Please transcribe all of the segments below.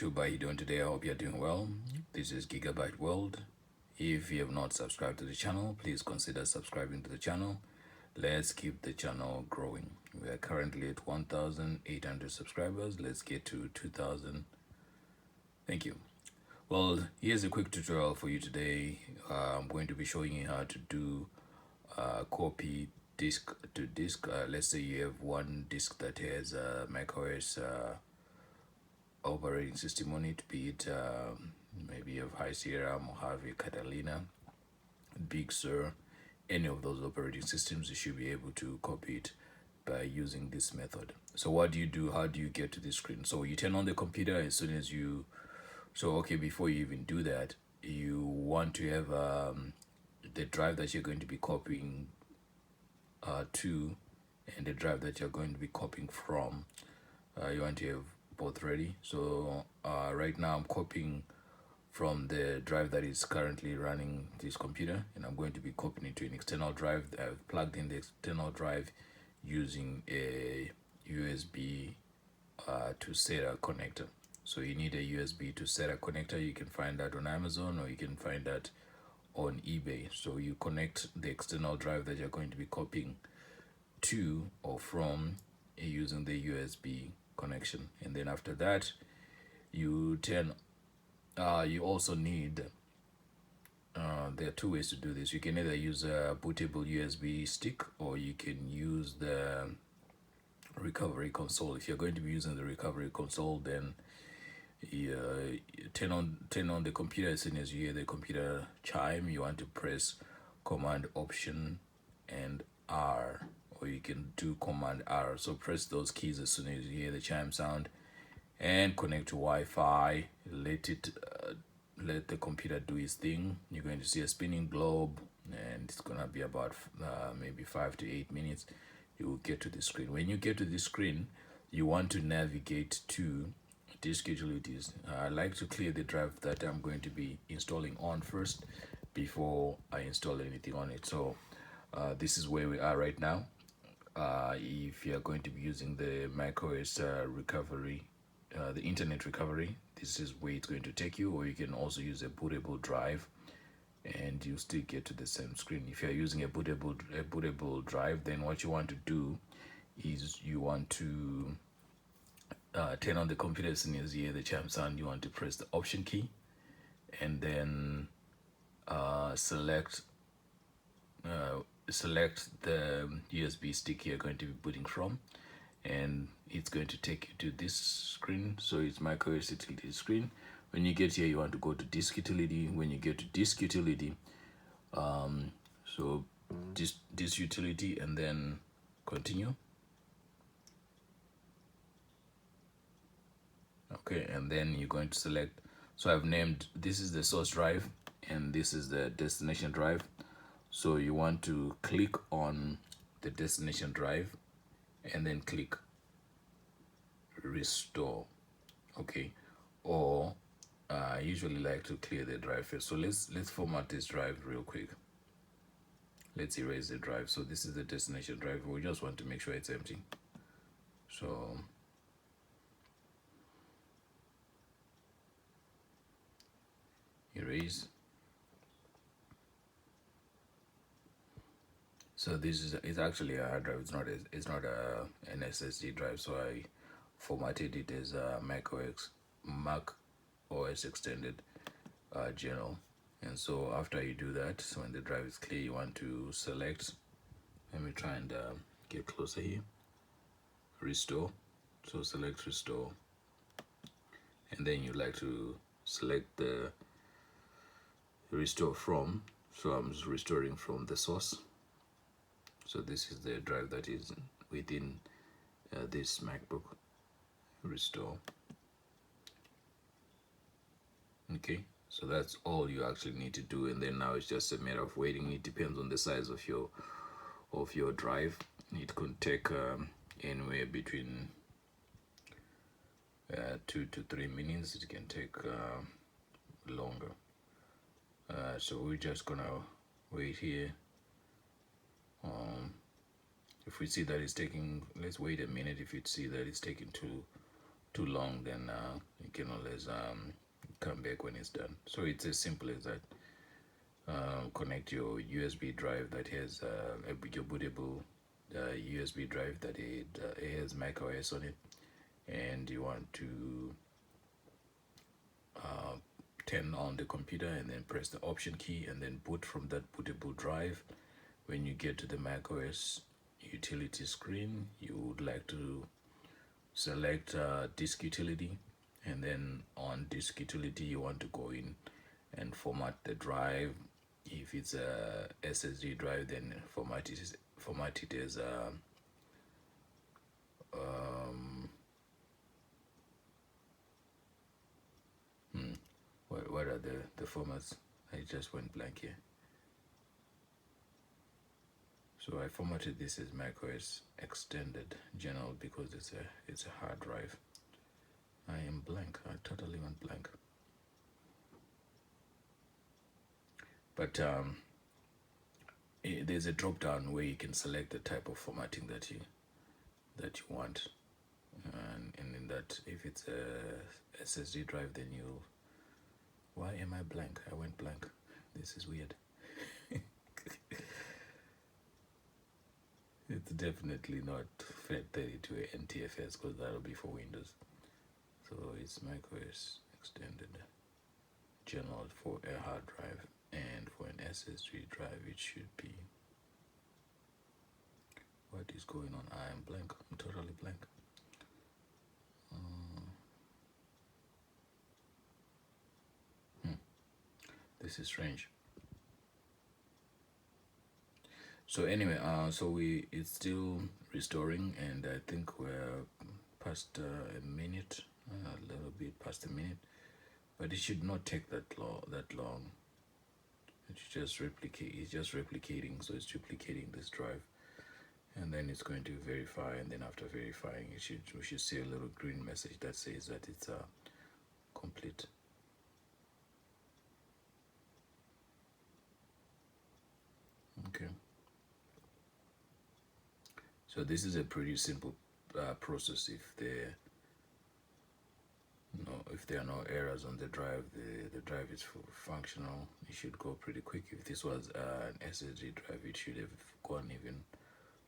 YouTube. How you doing today? I hope you're doing well. This is Gigabyte World. If you have not subscribed to the channel, please consider subscribing to the channel. Let's keep the channel growing. We are currently at 1,800 subscribers. Let's get to 2,000. Thank you. Well, here's a quick tutorial for you today. I'm going to be showing you how to do copy disk to disk. Let's say you have one disk that has macOS operating system on it, be it maybe you have High Sierra, Mojave, Catalina, Big Sur, any of those operating systems. You should be able to copy it by using this method. So what do you do? How do you get to this screen? So you turn on the computer as soon as you, before you even do that, you want to have the drive that you're going to be copying to, and the drive that you're going to be copying from. You want to have both ready. So right now I'm copying from the drive that is currently running this computer, and I'm going to be copying it to an external drive. I've plugged in the external drive using a USB to SATA connector. So you need a USB to SATA connector. You can find that on Amazon, or you can find that on eBay. So you connect the external drive that you're going to be copying to or from using the USB connection, and then after that you turn you also need there are two ways to do this. You can either use a bootable USB stick, or you can use the recovery console. If you're going to be using the recovery console, then you turn on the computer. As soon as you hear the computer chime, you want to press Command Option and R, or you can do Command R. So press those keys as soon as you hear the chime sound, and connect to Wi-Fi. Let the computer do its thing. You're going to see a spinning globe, and it's gonna be about maybe 5 to 8 minutes. You will get to the screen. When you get to the screen, you want to navigate to disk utilities. I like to clear the drive that I'm going to be installing on first before I install anything on it. So this is where we are right now. If you're going to be using the macOS recovery, the internet recovery, this is where it's going to take you. Or you can also use a bootable drive, and you still get to the same screen. If you're using a bootable drive, then what you want to do is you want to turn on the computer. As soon as you hear the chime sound, you want to press the Option key, and then select the USB stick you're going to be booting from, and it's going to take you to this screen. So it's macOS utility screen. When you get here, you want to go to disk utility. When you get to disk utility, so this utility, and then continue. Okay, and then you're going to select, so I've named, this is the source drive and this is the destination drive. So you want to click on the destination drive and then click restore. Okay, or I usually like to clear the drive first. So let's format this drive real quick. Let's erase the drive. So this is the destination drive. We just want to make sure it's empty. So erase. So this is, it's actually a hard drive. It's not an SSD drive. So I formatted it as a Mac OS extended general. And so after you do that, so when the drive is clear, you want to select, let me try and get closer here, restore. So select restore, and then you like to select the restore from. So I'm just restoring from the source. So this is the drive that is within this MacBook. Restore. Okay, so that's all you actually need to do, and then now it's just a matter of waiting. It depends on the size of your drive. It could take anywhere between 2 to 3 minutes. It can take longer. So we're just gonna wait here. If we see that it's taking, let's wait a minute. If you see that it's taking too too long, then you can always come back when it's done. So it's as simple as that. Connect your USB drive that has your bootable USB drive that it has Mac OS on it, and you want to turn on the computer and then press the option key and then boot from that bootable drive. When you get to the Mac OS utility screen, you would like to select disk utility, and then on disk utility you want to go in and format the drive. If it's a SSD drive, then format it as what are the formats? I just went blank here. So I formatted this as macOS extended general because it's a hard drive. I am blank. I totally went blank. But there's a drop down where you can select the type of formatting that you want, and in that, if it's a SSD drive, then you'll. Why am I blank? I went blank. This is weird. It's definitely not FAT32 NTFS because that'll be for Windows. So it's macOS extended general for a hard drive, and for an SSD drive it should be. What is going on? I am blank. I'm totally blank. This is strange. So anyway, so it's still restoring, and I think we're past a minute, a little bit past a minute, but it should not take that long. It's just replicating, so it's duplicating this drive, and then it's going to verify, and then after verifying, we should see a little green message that says that it's complete. Okay. So this is a pretty simple process. If there are no errors on the drive, the drive is functional. It should go pretty quick. If this was an SSD drive, it should have gone even.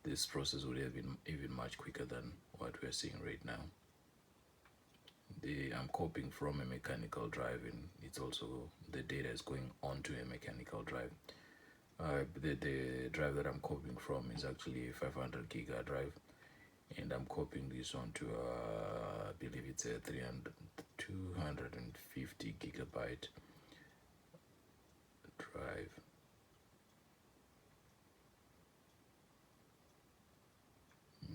This process would have been even much quicker than what we're seeing right now. I'm copying from a mechanical drive, and it's also the data is going onto a mechanical drive. The drive that I'm copying from is actually a 500 giga drive, and I'm copying this onto I believe it's a 250 gigabyte drive.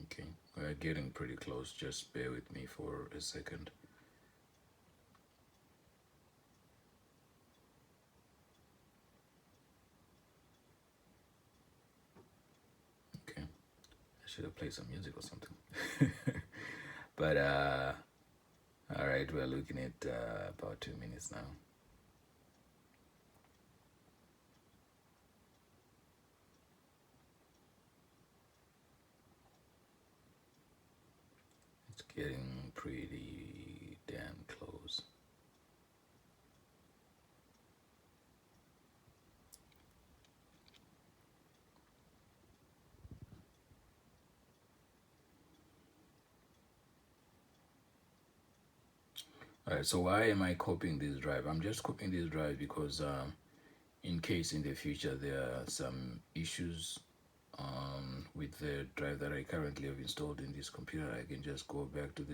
Okay, we're getting pretty close. Just bear with me for a second. Okay, I should have played some music or something. But all right, we're looking at about 2 minutes now. It's getting pretty damn close. Alright, so why am I copying this drive? I'm just copying this drive because in case in the future there are some issues with the drive that I currently have installed in this computer, I can just go back to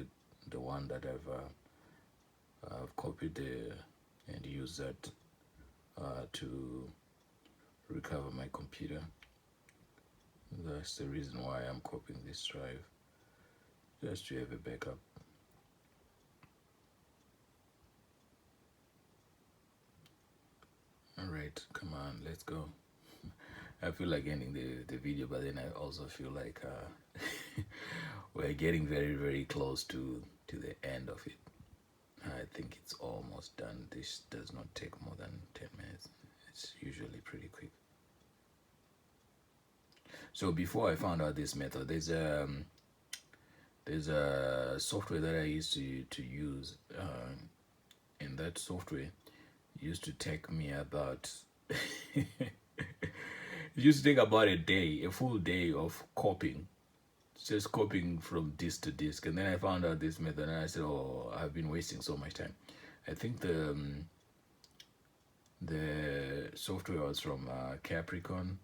the one that I've copied and use that to recover my computer. That's the reason why I'm copying this drive, just to have a backup. Alright, come on, let's go. I feel like ending the video, but then I also feel like we're getting very, very close to the end of it. I think it's almost done. This does not take more than 10 minutes. It's usually pretty quick. So before I found out this method, There's a software that I used to use, and that software used to take me about it used to take about a day, a full day of copying, just copying from disk to disk. And then I found out this method, and I said, "Oh, I've been wasting so much time." I think the software was from Capricorn,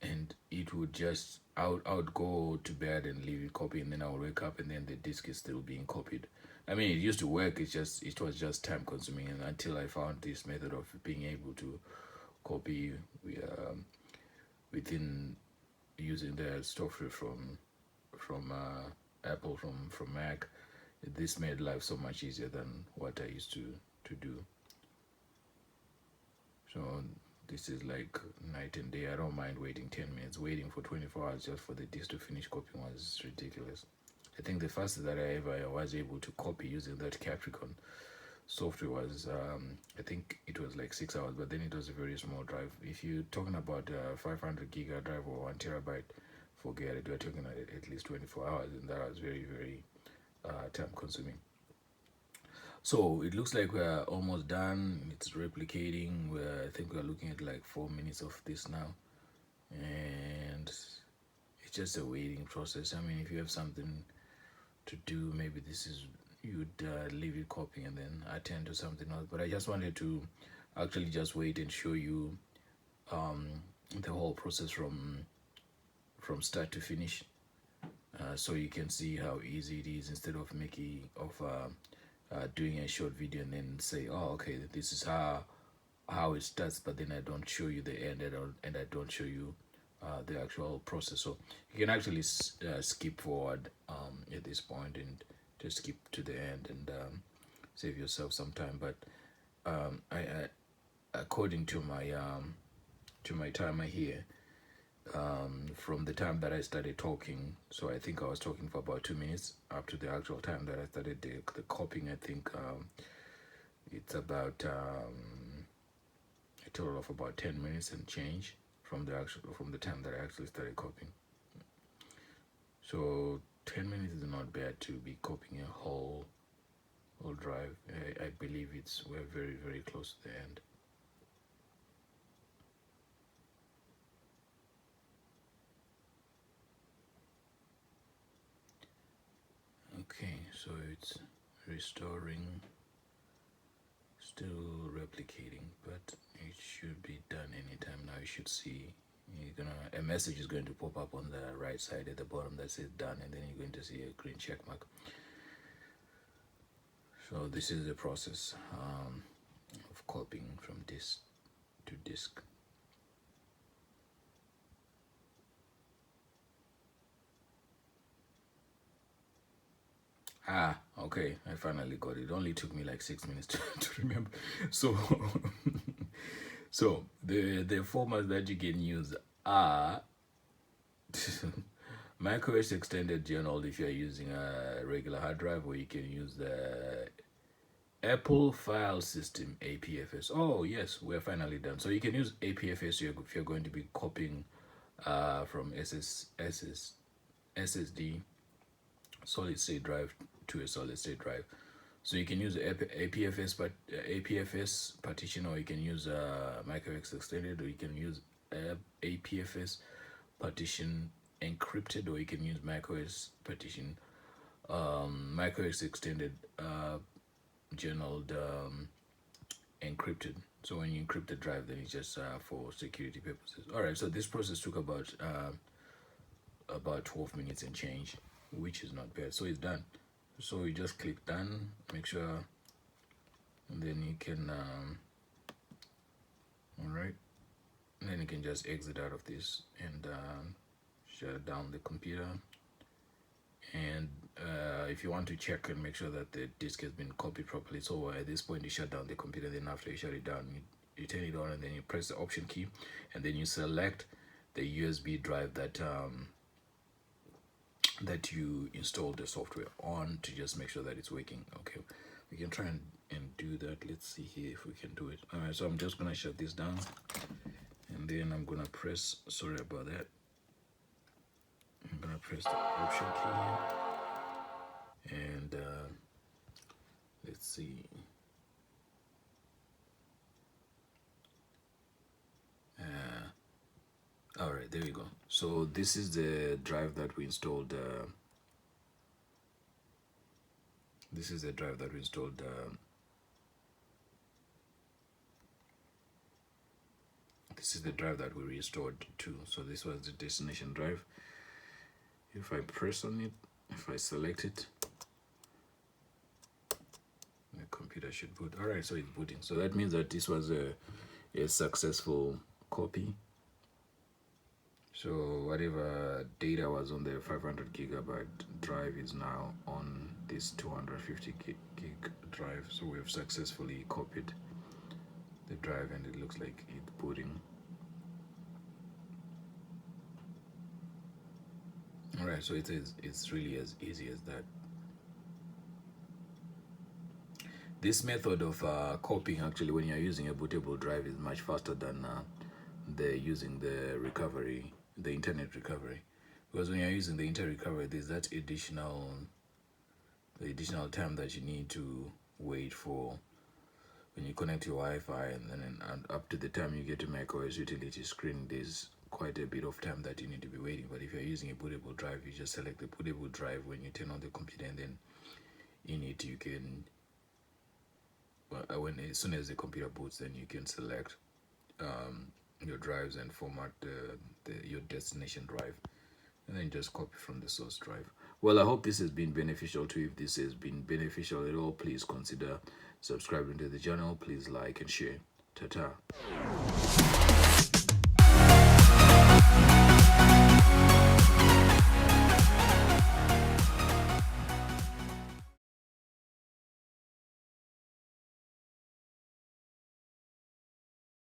and it would just I would go to bed and leave it copy, and then I would wake up, and then the disk is still being copied. I mean, it used to work. It was just time consuming, and until I found this method of being able to copy within using the software from Apple, from Mac. This made life so much easier than what I used to do. So this is like night and day. I don't mind waiting 10 minutes. Waiting for 24 hours just for the disk to finish copying was ridiculous. I think the fastest that I ever was able to copy using that Capricorn software was I think it was like 6 hours, but then it was a very small drive. If you're talking about 500 giga drive or 1 terabyte, forget it. We're talking at least 24 hours, and that was very very time consuming. So it looks like we're almost done. It's replicating. I think we're looking at like 4 minutes of this now, and it's just a waiting process. I mean, if you have something to do, maybe this is you'd leave it copying and then attend to something else. But I just wanted to actually just wait and show you the whole process from start to finish, so you can see how easy it is instead of making of doing a short video and then say, oh, okay, this is how it starts, but then I don't show you the end, and I don't show you the actual process. So you can actually skip forward at this point and just skip to the end and save yourself some time. But I according to my timer here, from the time that I started talking, so I think I was talking for about 2 minutes up to the actual time that I started the copying. I think it's about a total of about 10 minutes and change from the time that I actually started copying. So 10 minutes is not bad to be copying a whole drive. I believe we're very very close to the end. Okay, so it's restoring, still replicating, but it should be done anytime now. You should see a message is going to pop up on the right side at the bottom that says done, and then you're going to see a green check mark. So this is the process of copying from disk to disk. Ah, okay, I finally got it. It only took me like 6 minutes to remember. So so the formats that you can use are macOS Extended Journal if you're using a regular hard drive, or you can use the Apple File System APFS. Oh yes, we're finally done. So you can use APFS if you're going to be copying from SSD solid state drive to a solid state drive. So you can use APFS, but APFS partition, or you can use macOS Extended, or you can use APFS partition encrypted, or you can use macOS partition macOS Extended journaled encrypted. So when you encrypt the drive, then it's just for security purposes. All right. So this process took about 12 minutes and change, which is not bad. So it's done. So you just click done. Make sure, and then you can. All right. And then you can just exit out of this and shut down the computer. And if you want to check and make sure that the disk has been copied properly, so at this point you shut down the computer. Then after you shut it down, you turn it on, and then you press the option key, and then you select the USB drive that that you installed the software on, to just make sure that it's working. Okay, we can try and do that. Let's see here if we can do it. All right, so I'm just gonna shut this down, and then I'm gonna press, sorry about that, press the option key and let's see. All right, there we go. So this is the drive that we installed. This is the drive that we installed. This is the drive that we restored to. So this was the destination drive. If I press on it, if I select it, the computer should boot. All right, so it's booting. So that means that this was a successful copy. So whatever data was on the 500 gigabyte drive is now on this 250 gig drive. So we have successfully copied the drive and it looks like it's booting. All right, so it's really as easy as that. This method of copying, actually, when you're using a bootable drive, is much faster than using the recovery, the internet recovery, because when you're using the internet recovery, there's that additional time that you need to wait for when you connect your Wi-Fi, and then up to the time you get to macOS utility screen, there's quite a bit of time that you need to be waiting. But if you're using a bootable drive, you just select the bootable drive when you turn on the computer, and then in it you can, as soon as the computer boots, then you can select your drives and format your destination drive, and then just copy from the source drive. Well, I hope this has been beneficial to you. If this has been beneficial at all, please consider subscribing to the channel. Please like and share. Ta-ta.